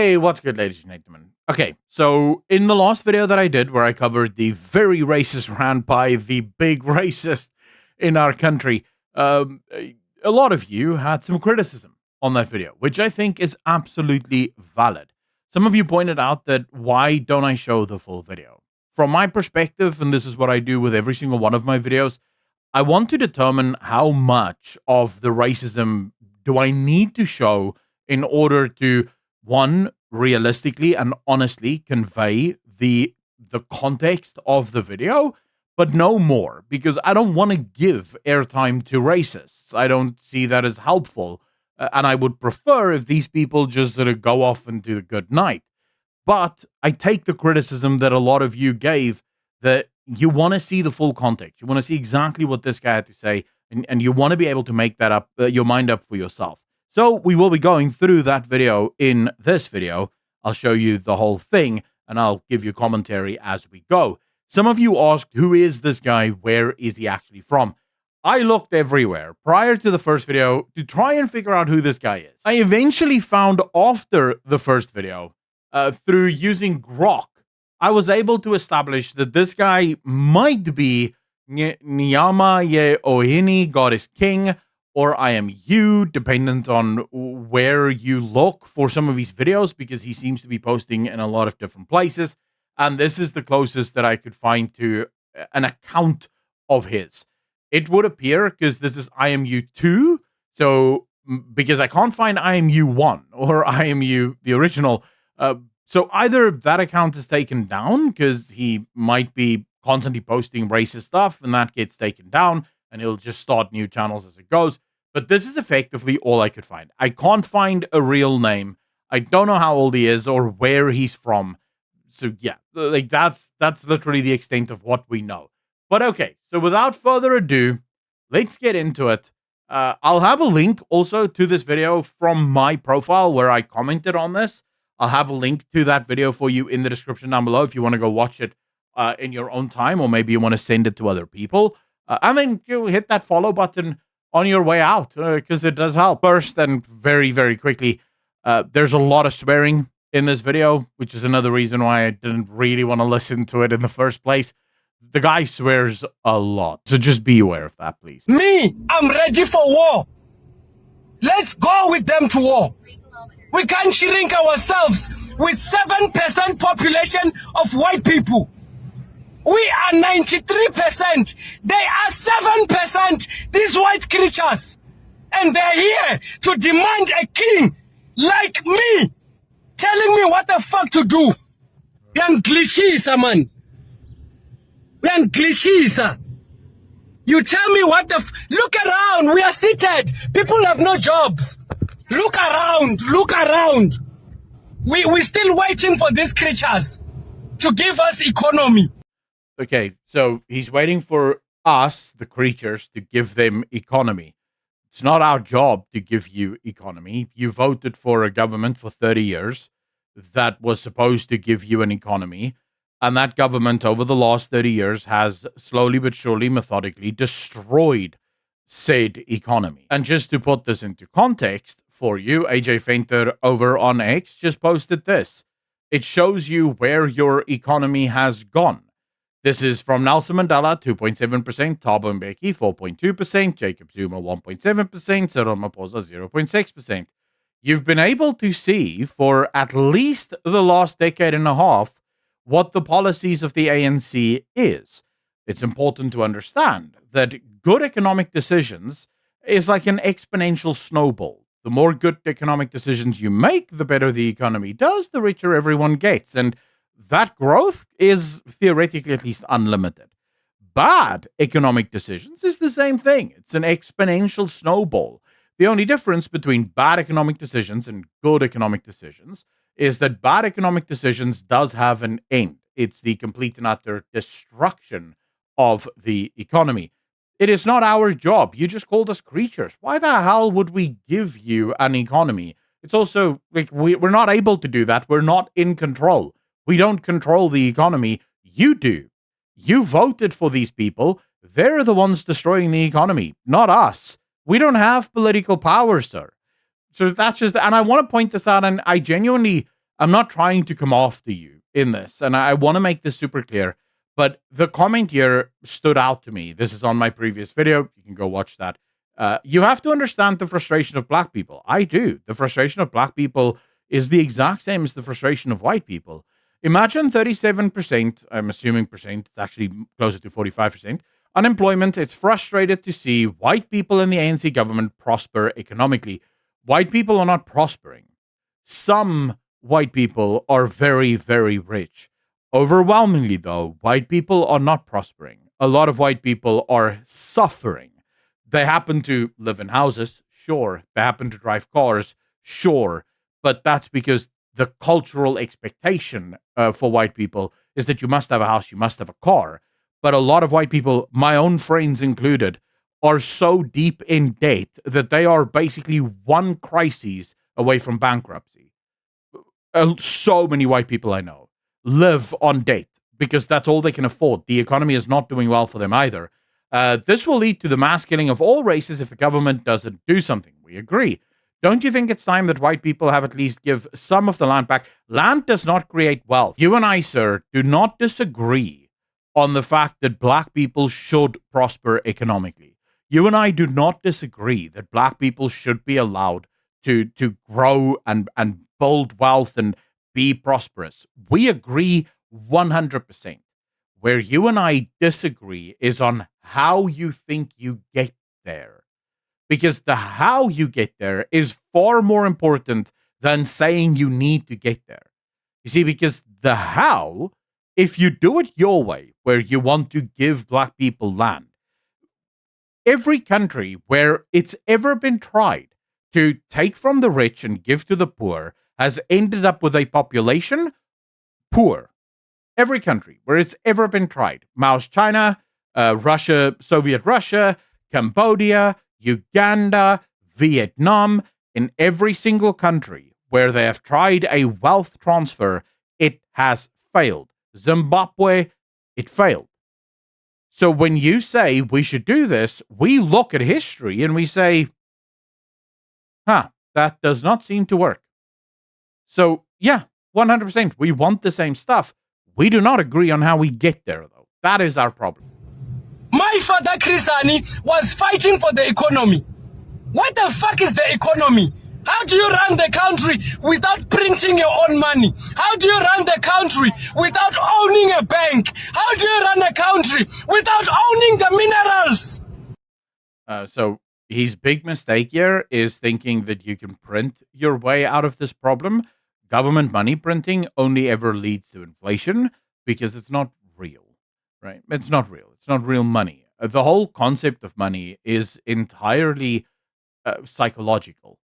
Hey, what's good, ladies and gentlemen? Okay, so in the last video that I did, where I covered the very racist rant by the big racist in our country, a lot of you had some criticism on that video, which I think is absolutely valid. Some of you pointed out that why don't I show the full video? From my perspective, and this is what I do with every single one of my videos, I want to determine how much of the racism do I need to show in order to, one, realistically and honestly convey the context of the video, but no more, because I don't want to give airtime to racists. I don't see that as helpful, and I would prefer if these people just sort of go off and do the good night. But I take the criticism that a lot of you gave, that you want to see the full context. You want to see exactly what this guy had to say, and you want to be able to make that up, your mind up for yourself. So we will be going through that video in this video. I'll show you the whole thing, and I'll give you commentary as we go. Some of you asked, who is this guy? Where is he actually from? I looked everywhere prior to the first video to try and figure out who this guy is. I eventually found after the first video, through using Grok, I was able to establish that this guy might be Nyama Ye Ohini, God is King, or I am you, dependent on where you look for some of his videos, because he seems to be posting in a lot of different places. And this is the closest that I could find to an account of his. It would appear, because this is I am you 2, so because I can't find I am you 1 or I am you the original. So either that account is taken down because he might be constantly posting racist stuff and that gets taken down and he'll just start new channels as it goes. But this is effectively all I could find. I can't find a real name. I don't know how old he is or where he's from. So yeah, like that's literally the extent of what we know. But okay, so without further ado, let's get into it. I'll have a link also to this video from my profile where I commented on this. I'll have a link to that video for you in the description down below if you want to go watch it in your own time, or maybe you want to send it to other people. And then you hit that follow button on your way out, because it does help. First, and very, very quickly, there's a lot of swearing in this video, which is another reason why I didn't really want to listen to it in the first place. The guy swears a lot, so just be aware of that, please. Me, I'm ready for war. Let's go with them to war. We can't shrink ourselves with 7% population of white people. We are 93%. They are 7%. These white creatures. And they're here to demand a king like me, telling me what the fuck to do. We are glitchy, man. We are glitchy. You tell me what the look around. We are seated. People have no jobs. Look around. Look around. We're still waiting for these creatures to give us economy. Okay, so he's waiting for us, the creatures, to give them economy. It's not our job to give you economy. You voted for a government for 30 years that was supposed to give you an economy. And that government over the last 30 years has slowly but surely, methodically destroyed said economy. And just to put this into context for you, AJ Fenter over on X just posted this. It shows you where your economy has gone. This is from Nelson Mandela, 2.7%, Thabo Mbeki, 4.2%, Jacob Zuma, 1.7%, Cyril Ramaphosa, 0.6%. You've been able to see for at least the last decade and a half what the policies of the ANC is. It's important to understand that good economic decisions is like an exponential snowball. The more good economic decisions you make, the better the economy does, the richer everyone gets. And that growth is theoretically at least unlimited. Bad economic decisions is the same thing. It's an exponential snowball. The only difference between bad economic decisions and good economic decisions is that bad economic decisions does have an end. It's the complete and utter destruction of the economy. It is not our job. You just called us creatures. Why the hell would we give you an economy? It's also like we're not able to do that. We're not in control. We don't control the economy. You do. You voted for these people. They're the ones destroying the economy, not us. We don't have political power, sir. So that's just, and I want to point this out, and I genuinely I'm not trying to come after you in this, and I want to make this super clear. But the comment here stood out to me. This is on my previous video. You can go watch that. You have to understand the frustration of black people. I do. The frustration of black people is the exact same as the frustration of white people. Imagine 37%, I'm assuming percent, it's actually closer to 45%, unemployment. It's frustrated to see white people in the ANC government prosper economically. White people are not prospering. Some white people are very, very rich. Overwhelmingly, though, white people are not prospering. A lot of white people are suffering. They happen to live in houses, sure. They happen to drive cars, sure. But that's because the cultural expectation for white people is that you must have a house, you must have a car. But a lot of white people, my own friends included, are so deep in debt that they are basically one crisis away from bankruptcy. So many white people I know live on debt because that's all they can afford. The economy is not doing well for them either. This will lead to the mass killing of all races if the government doesn't do something. We agree. Don't you think it's time that white people have at least give some of the land back? Land does not create wealth. You and I, sir, do not disagree on the fact that black people should prosper economically. You and I do not disagree that black people should be allowed to grow and build wealth and be prosperous. We agree 100%. Where you and I disagree is on how you think you get there. Because the how you get there is far more important than saying you need to get there. You see, because the how, if you do it your way, where you want to give black people land, every country where it's ever been tried to take from the rich and give to the poor has ended up with a population poor. Every country where it's ever been tried. Mao's China, Russia, Soviet Russia, Cambodia, Uganda, Vietnam. In every single country where they have tried a wealth transfer, it has failed. Zimbabwe, it failed. So when you say we should do this, we look at history and we say, that does not seem to work. So, yeah, 100%. We want the same stuff. We do not agree on how we get there, though. That is our problem. My father, Chrisani, was fighting for the economy. What the fuck is the economy? How do you run the country without printing your own money? How do you run the country without owning a bank? How do you run a country without owning the minerals? So his big mistake here is thinking that you can print your way out of this problem. Government money printing only ever leads to inflation because it's not real, right? It's not real. It's not real money. The whole concept of money is entirely psychological.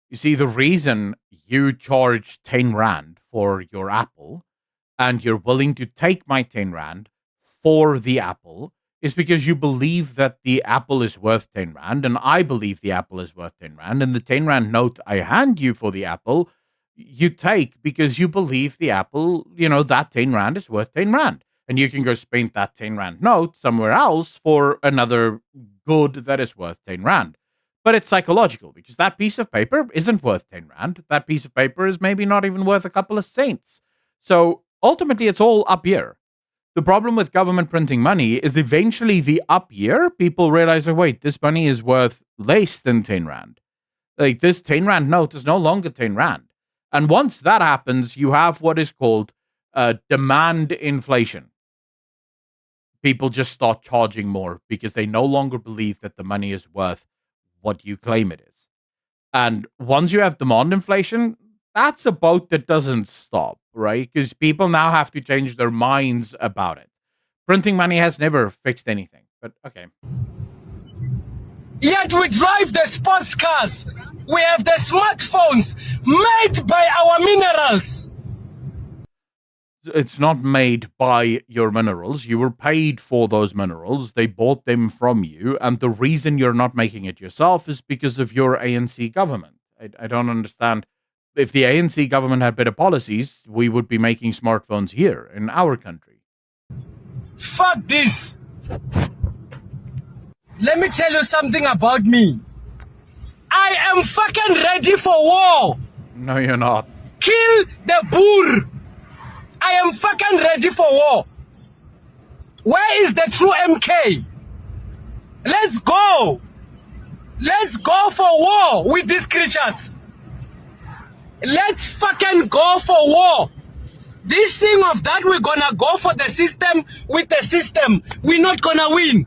You see, the reason you charge 10 Rand for your apple and you're willing to take my 10 Rand for the apple is because you believe that the apple is worth 10 Rand and I believe the apple is worth 10 Rand. And the 10 Rand note I hand you for the apple, you take because you believe the apple, that 10 Rand is worth 10 Rand. And you can go spend that 10 Rand note somewhere else for another good that is worth 10 Rand. But it's psychological because that piece of paper isn't worth 10 Rand. That piece of paper is maybe not even worth a couple of cents. So ultimately, it's all up here. The problem with government printing money is eventually the up year, people realize, oh, wait, this money is worth less than 10 Rand. Like this 10 Rand note is no longer 10 Rand. And once that happens, you have what is called demand inflation. People just start charging more because they no longer believe that the money is worth what you claim it is. And once you have demand inflation, that's a boat that doesn't stop, right? Because people now have to change their minds about it. Printing money has never fixed anything, but okay. Yet we drive the sports cars. We have the smartphones made by our minerals. It's not made by your minerals. You were paid for those minerals. They bought them from you. And the reason you're not making it yourself is because of your ANC government. I don't understand. If the ANC government had better policies, we would be making smartphones here in our country. Fuck this. Let me tell you something about me. I am fucking ready for war. No, you're not. kill the Boer. I am fucking ready for war. Where is the true MK? Let's go. Let's go for war with these creatures. Let's fucking go for war. This thing of that we're gonna go for the system with the system, we're not gonna win.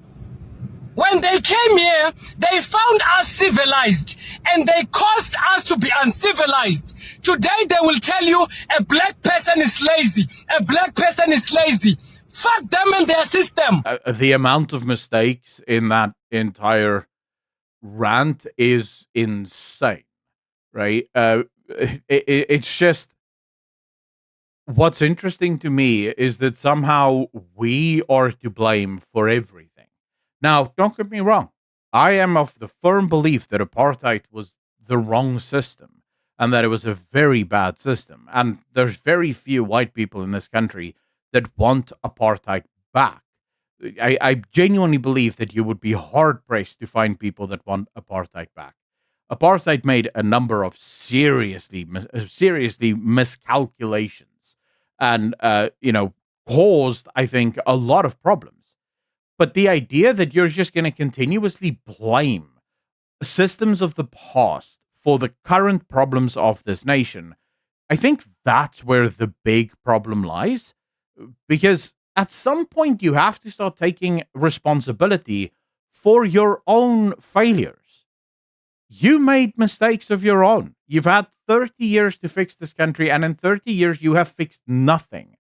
When they came here, they found us civilized and they caused us to be uncivilized. Today they will tell you a black person is lazy. A black person is lazy. Fuck them and their system. The amount of mistakes in that entire rant is insane, right? It's just, what's interesting to me is that somehow we are to blame for everything. Now, don't get me wrong. I am of the firm belief that apartheid was the wrong system and that it was a very bad system. And there's very few white people in this country that want apartheid back. I genuinely believe that you would be hard pressed to find people that want apartheid back. Apartheid made a number of seriously miscalculations and, caused, I think, a lot of problems. But the idea that you're just going to continuously blame systems of the past for the current problems of this nation, I think that's where the big problem lies. Because at some point, you have to start taking responsibility for your own failures. You made mistakes of your own. You've had 30 years to fix this country, and in 30 years, you have fixed nothing.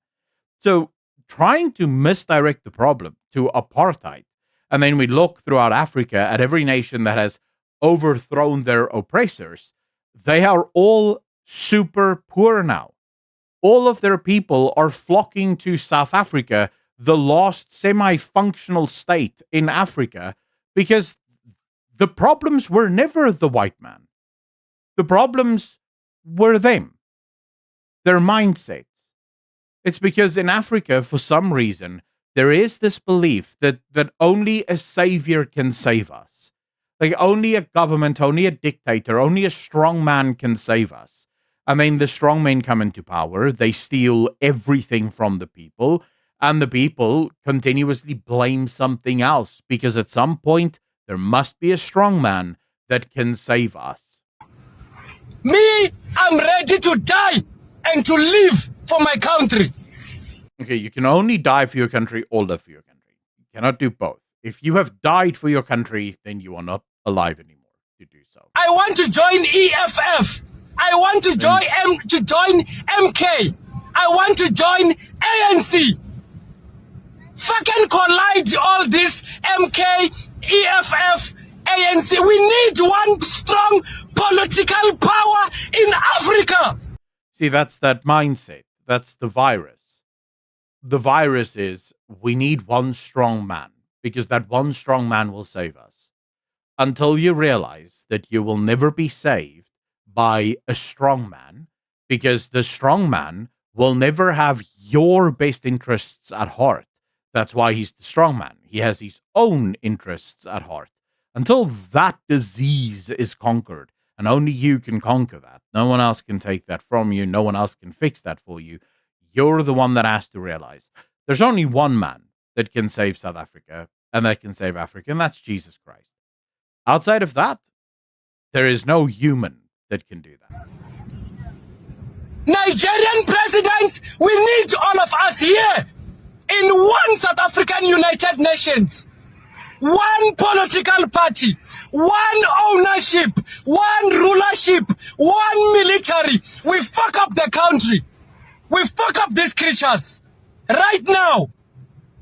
So trying to misdirect the problem to apartheid, and then we look throughout Africa at every nation that has overthrown their oppressors, they are all super poor now. All of their people are flocking to South Africa, the last semi-functional state in Africa, because the problems were never the white man. The problems were them, their mindsets. It's because in Africa, for some reason, there is this belief that only a savior can save us. Like only a government, only a dictator, only a strong man can save us. And then the strong men come into power, they steal everything from the people, and the people continuously blame something else because at some point there must be a strong man that can save us. Me, I'm ready to die and to live for my country. Okay, you can only die for your country or live for your country. You cannot do both. If you have died for your country, then you are not alive anymore to do so. I want to join EFF. I want to join MK. I want to join ANC. Fucking collide all this MK, EFF, ANC. We need one strong political power in Africa. See, that's that mindset. That's the virus. The virus is we need one strong man because that one strong man will save us. Until you realize that you will never be saved by a strong man because the strong man will never have your best interests at heart. That's why he's the strong man. He has his own interests at heart. Until that disease is conquered, and only you can conquer that. No one else can take that from you. No one else can fix that for you. You're the one that has to realize there's only one man that can save South Africa and that can save Africa, and that's Jesus Christ. Outside of that, there is no human that can do that. Nigerian presidents, we need all of us here in one South African United Nations. One political party, one ownership, one rulership, one military. We fuck up the country. We fuck up these creatures. Right now,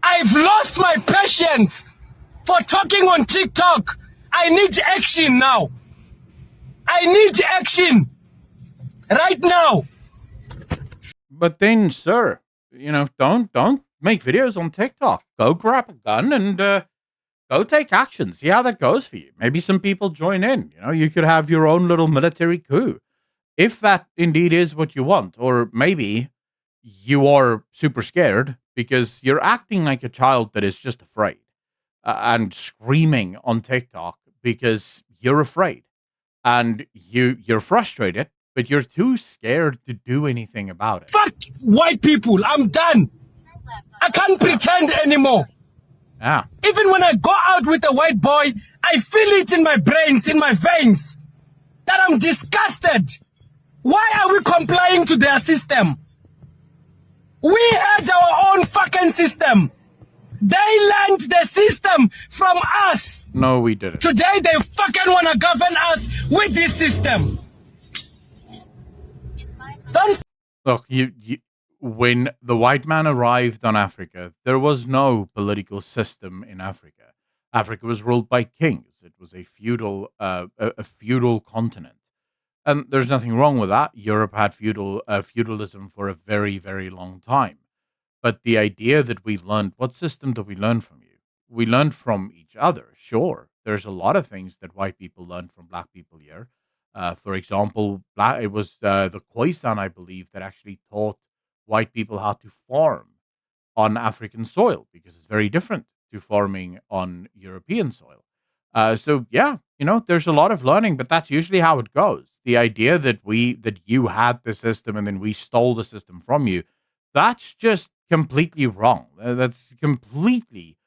I've lost my patience for talking on TikTok. I need action now. I need action. Right now. But then, sir, don't make videos on TikTok. Go grab a gun and go take action. See how that goes for you. Maybe some people join in. You could have your own little military coup. If that indeed is what you want. Or maybe you are super scared because you're acting like a child that is just afraid and screaming on TikTok because you're afraid and you're frustrated but you're too scared to do anything about it. Fuck white people. I'm done. I can't pretend anymore. Yeah. Even when I go out with a white boy, I feel it in my brains, in my veins, that I'm disgusted. Why are we complying to their system? We had our own fucking system. They learned the system from us. No, we didn't. Today they fucking want to govern us with this system. Don't Look, when the white man arrived on Africa, there was no political system in Africa. Africa was ruled by kings. It was a feudal continent, and there's nothing wrong with that. Europe had feudalism for a very, very long time. But the idea that we learned, what system did we learn from you? We learned from each other. Sure, there's a lot of things that white people learned from black people here. For example, it was the Khoisan, I believe, that actually taught white people how to farm on African soil because it's very different to farming on European soil. So yeah, there's a lot of learning, but that's usually how it goes. The idea that you had the system and then we stole the system from you, that's just completely wrong. That's completely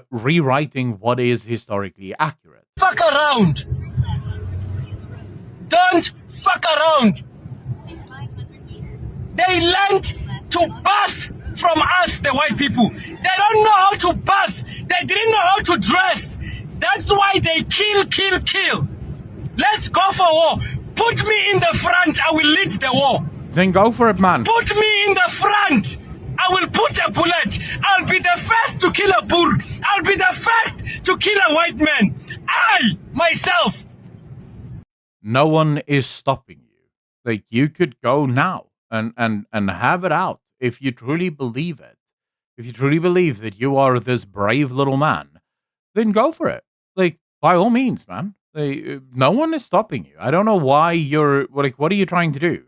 rewriting what is historically accurate. fuck around. Don't fuck around. They learned to bath from us, the white people. They don't know how to bath. They didn't know how to dress. That's why they kill. Let's go for war. Put me in the front. I will lead the war. Then go for it, man. Put me in the front. I will put a bullet. I'll be the first to kill a Boer. I'll be the first to kill a white man. I, myself. No one is stopping you. Like, you could go now and have it out if you truly believe it. If you truly believe that you are this brave little man, then go for it. Like, by all means, man. No one is stopping you. I don't know why what are you trying to do?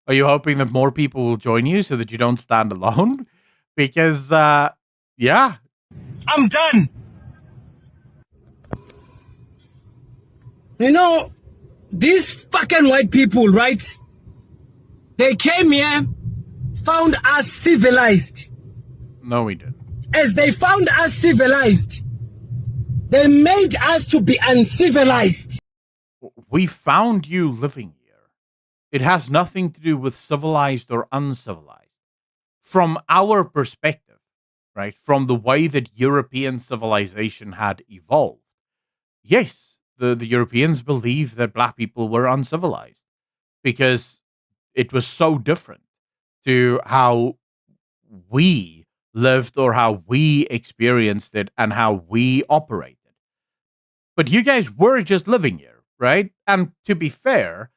Are you hoping that more people will join you so that you don't stand alone? Because, yeah. I'm done. These fucking white people, right? They came here, found us civilized. No, we didn't. As they found us civilized, they made us to be uncivilized. We found you living here. It has nothing to do with civilized or uncivilized. From our perspective, right, from the way that European civilization had evolved, yes, the Europeans believed that black people were uncivilized because it was so different to how we lived or how we experienced it and how we operated. But you guys were just living here, right? And to be fair,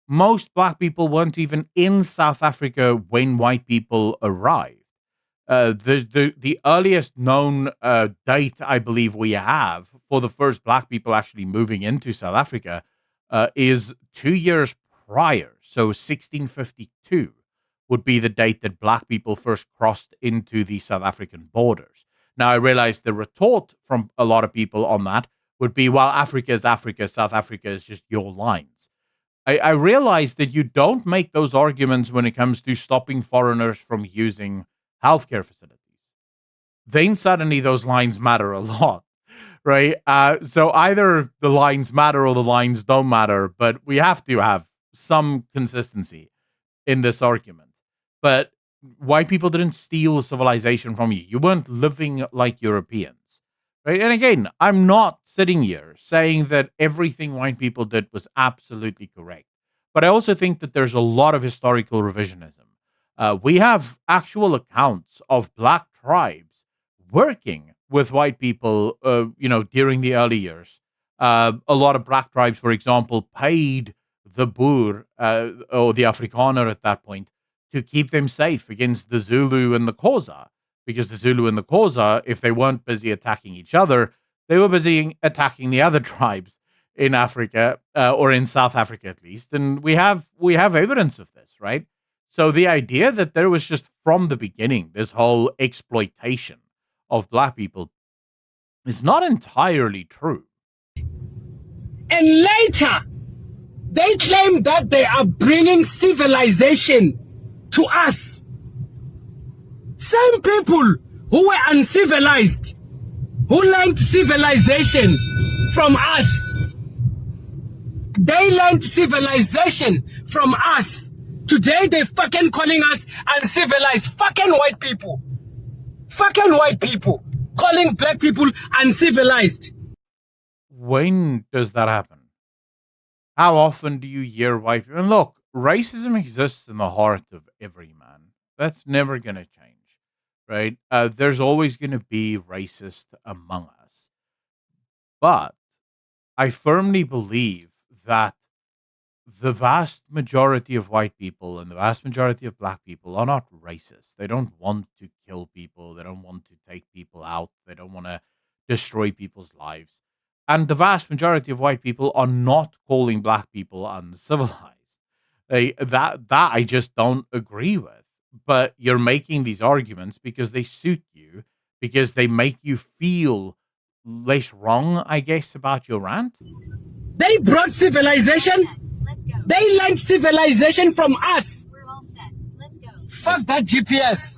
most black people weren't even in South Africa when white people arrived. The earliest known date I believe we have for the first black people actually moving into South Africa is 2 years prior. So 1652 would be the date that black people first crossed into the South African borders. Now, I realize the retort from a lot of people on that would be, well, Africa is Africa, South Africa is just your lines. I realize that you don't make those arguments when it comes to stopping foreigners from using healthcare facilities. Then suddenly those lines matter a lot, right? So either the lines matter or the lines don't matter, but we have to have some consistency in this argument. But white people didn't steal civilization from you. You weren't living like Europeans, right? And again, I'm not sitting here saying that everything white people did was absolutely correct. But I also think that there's a lot of historical revisionism. We have actual accounts of black tribes working with white people, during the early years. A lot of black tribes, for example, paid the Boer or the Afrikaner at that point to keep them safe against the Zulu and the Xhosa, because the Zulu and the Xhosa, if they weren't busy attacking each other, they were busy attacking the other tribes in Africa, or in South Africa at least. And we have evidence of this, right? So the idea that there was just from the beginning this whole exploitation of black people is not entirely true. And later, They claim that they are bringing civilization to us. Same people who were uncivilized, who learned civilization from us. They learned civilization from us. Today they fucking calling us uncivilized. Fucking white people. Fucking white people calling black people uncivilized. When does that happen? How often do you hear white people? And look, racism exists in the heart of every man. That's never going to change, right? There's always going to be racist among us. But I firmly believe that the vast majority of white people and the vast majority of black people are not racist. They don't want to kill people. They don't want to take people out. They don't want to destroy people's lives. And the vast majority of white people are not calling black people uncivilized. That I just don't agree with. But you're making these arguments because they suit you, because they make you feel less wrong, I guess, about your rant. They brought civilization. They learned civilization from us. Fuck that GPS.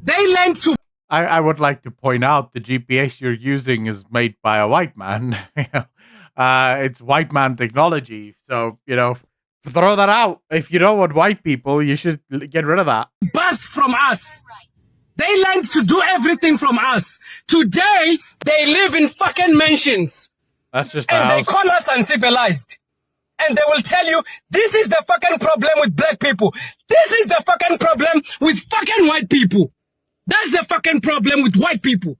They learned to. I would like to point out the GPS you're using is made by a white man. It's white man technology. So, throw that out. If you don't want white people, you should get rid of that. Birth from us. They learned to do everything from us. Today, they live in fucking mansions. That's just the And house. they call us uncivilized. And they will tell you, this is the fucking problem with black people. This is the fucking problem with fucking white people. That's the fucking problem with white people.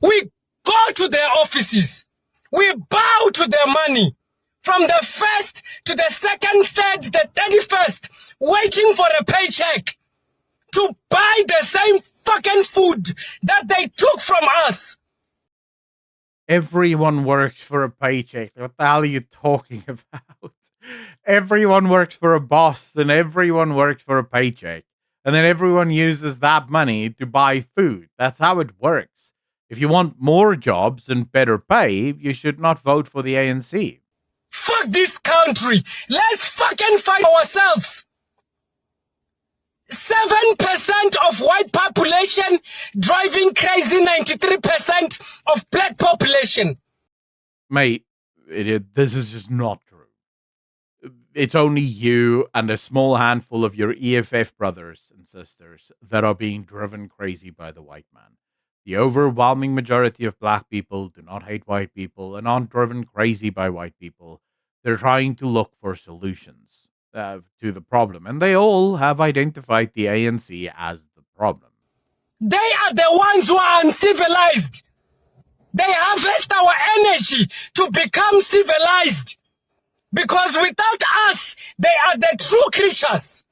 We go to their offices. We bow to their money. From the first to the second, third, the 31st, waiting for a paycheck to buy the same fucking food that they took from us. Everyone works for a paycheck. What the hell are you talking about? Everyone works for a boss and everyone works for a paycheck. And then everyone uses that money to buy food. That's how it works. If you want more jobs and better pay, you should not vote for the ANC. Fuck this country. Let's fucking fight ourselves. 7% of white population driving crazy 93% of black population. Mate, this is just not true. It's only you and a small handful of your EFF brothers and sisters that are being driven crazy by the white man. The overwhelming majority of black people do not hate white people and aren't driven crazy by white people. They're trying to look for solutions to the problem, and they all have identified the ANC as the problem. They are the ones who are uncivilized. They harvest our energy to become civilized. Because without us, they are the true creatures.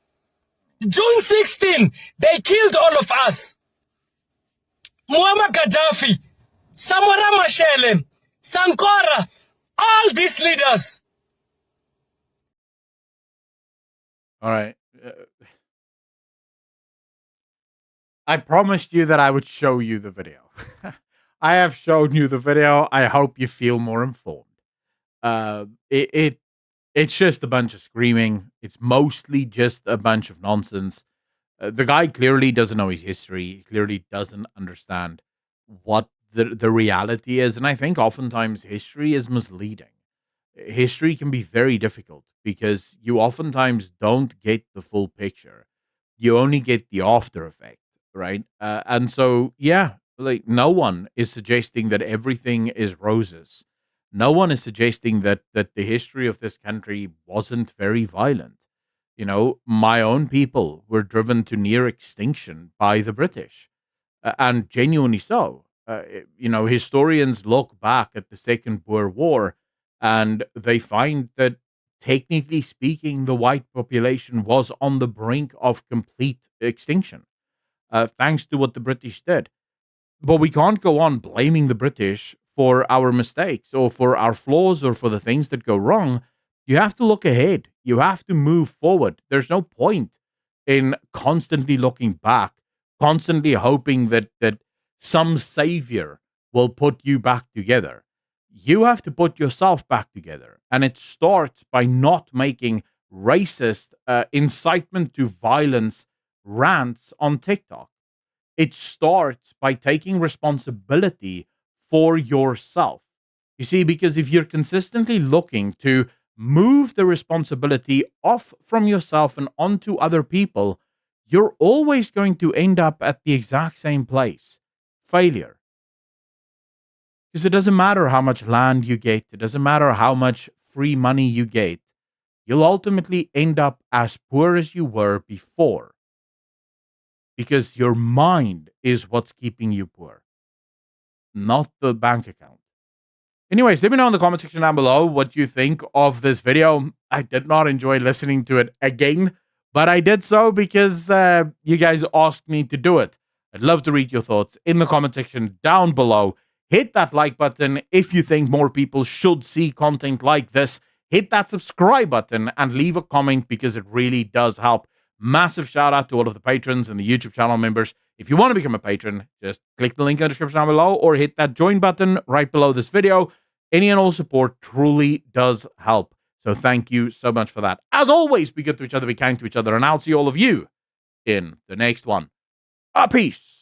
June 16, they killed all of us. Muammar Gaddafi, Samora Machel, Sankara, all these leaders. All right. I promised you that I would show you the video. I have shown you the video. I hope you feel more informed. It's just a bunch of screaming. It's mostly just a bunch of nonsense. The guy clearly doesn't know his history. He clearly doesn't understand what the reality is. And I think oftentimes history is misleading. History can be very difficult because you oftentimes don't get the full picture. You only get the after effect, right? And so, yeah, like no one is suggesting that everything is roses. No one is suggesting that the history of this country wasn't very violent. My own people were driven to near extinction by the British, and genuinely so. Historians look back at the Second Boer War, and they find that, technically speaking, the white population was on the brink of complete extinction, thanks to what the British did. But we can't go on blaming the British for our mistakes or for our flaws or for the things that go wrong. You have to look ahead. You have to move forward. There's no point in constantly looking back, constantly hoping that some savior will put you back together. you have to put yourself back together. And it starts by not making racist incitement to violence rants on TikTok. It starts by taking responsibility for yourself. You see, because if you're consistently looking to move the responsibility off from yourself and onto other people, you're always going to end up at the exact same place: failure. Because it doesn't matter how much land you get, it doesn't matter how much free money you get, you'll ultimately end up as poor as you were before. Because your mind is what's keeping you poor, not the bank account. Anyways, let me know in the comment section down below what you think of this video. I did not enjoy listening to it again, but I did so because you guys asked me to do it. I'd love to read your thoughts in the comment section down below. Hit that like button if you think more people should see content like this. Hit that subscribe button and leave a comment because it really does help. Massive shout out to all of the patrons and the YouTube channel members. If you want to become a patron, just click the link in the description down below or hit that join button right below this video. Any and all support truly does help. So thank you so much for that. As always, be good to each other, be kind to each other, and I'll see all of you in the next one. Peace.